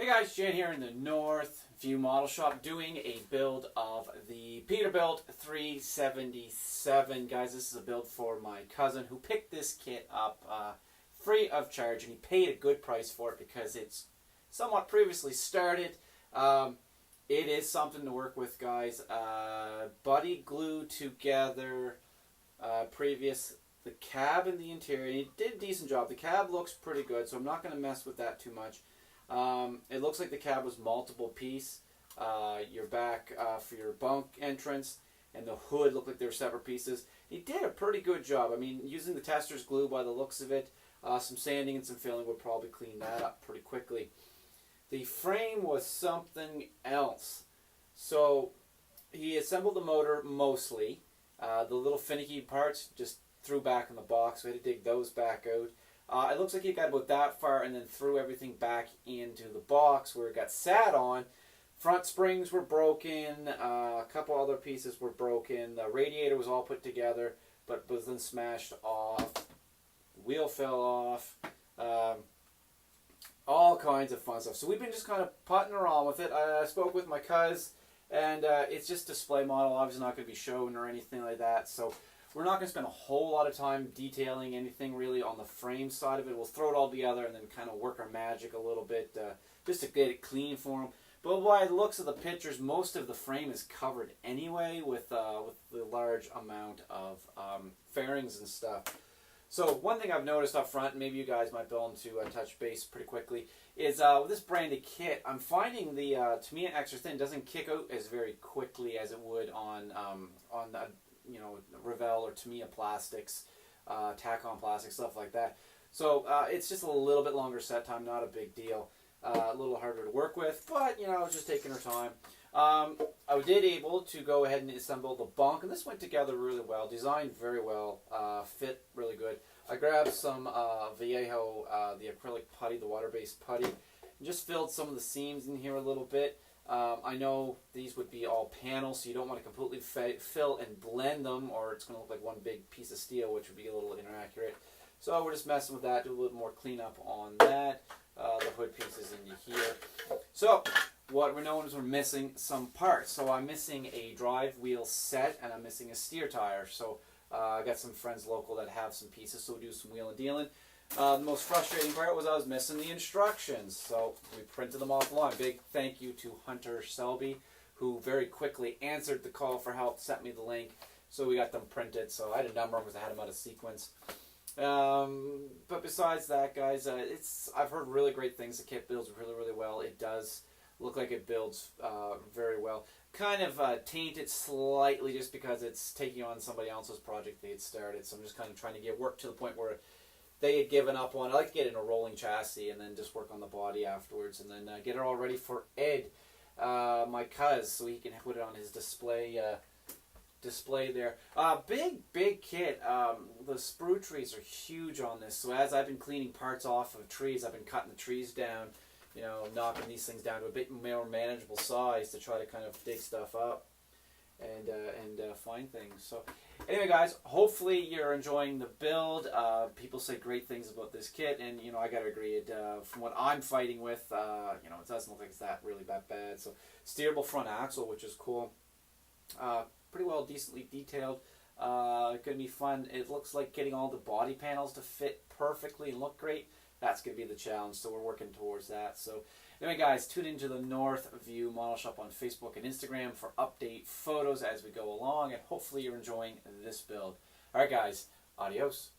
Hey guys, Jan here in the Northview Model Shop doing a build of the Peterbuilt 377. Guys, this is a build for my cousin who picked this kit up free of charge, and he paid a good price for it because it's somewhat previously started. It is something to work with, guys. Buddy glued together the cab and the interior. He did a decent job. The cab looks pretty good, so I'm not going to mess with that too much. It looks like the cab was multiple piece. Your back for your bunk entrance and the hood looked like they were separate pieces. He did a pretty good job. I mean, using the tester's glue by the looks of it, some sanding and some filling would probably clean that up pretty quickly. The frame was something else. So he assembled the motor mostly. The little finicky parts just threw back in the box. We had to dig those back out. It looks like he got about that far and then threw everything back into the box where it got sat on. Front springs were broken. A couple other pieces were broken. The radiator was all put together, but was then smashed off. The wheel fell off. All kinds of fun stuff. So we've been just kind of putting around with it. I spoke with my cuz, and it's just display model. Obviously not going to be shown or anything like that. So we're not going to spend a whole lot of time detailing anything really on the frame side of it. We'll throw it all together and then kind of work our magic a little bit just to get it clean for them. But by the looks of the pictures, most of the frame is covered anyway with the large amount of fairings and stuff. So one thing I've noticed up front, and maybe you guys might be able to touch base pretty quickly, is with this branded kit, I'm finding the Tamiya extra thin doesn't kick out as very quickly as it would on the Revell or Tamiya plastics, tack-on plastic, stuff like that. So it's just a little bit longer set time, not a big deal. A little harder to work with, but just taking our time. I did able to go ahead and assemble the bunk, and this went together really well, designed very well, fit really good. I grabbed some Vallejo, the acrylic putty, the water-based putty, and just filled some of the seams in here a little bit. I know these would be all panels, so you don't want to completely fill and blend them, or it's going to look like one big piece of steel, which would be a little inaccurate. So we're just messing with that, do a little more cleanup on that. The hood pieces into here. So what we're knowing is we're missing some parts. So I'm missing a drive wheel set, and I'm missing a steer tire. So I got some friends local that have some pieces, so we'll do some wheeling and dealing. The most frustrating part was I was missing the instructions, so we printed them offline. Big thank you to Hunter Selby, who very quickly answered the call for help, sent me the link, so we got them printed. So I had a number because I had them out of sequence. But besides that, guys, I've heard really great things. The kit builds really well. It does look like it builds very well. Kind of tainted slightly just because it's taking on somebody else's project they had started. So I'm just kind of trying to get work to the point where they had given up on. I like to get in a rolling chassis and then just work on the body afterwards, and then get it all ready for Ed, my cuz, so he can put it on his display there. Big kit. The sprue trees are huge on this. So as I've been cleaning parts off of trees, I've been cutting the trees down, knocking these things down to a bit more manageable size to try to kind of dig stuff up and find things. So anyway, guys, hopefully you're enjoying the build. People say great things about this kit, and I gotta agree. From what I'm fighting with, it doesn't look like it's that really that bad. So steerable front axle, which is cool. Pretty well, decently detailed. Going to be fun. It looks like getting all the body panels to fit perfectly and look great. That's going to be the challenge, so we're working towards that. So anyway, guys, tune into the Northview Model Shop on Facebook and Instagram for update photos as we go along, and hopefully you're enjoying this build. All right, guys, adios.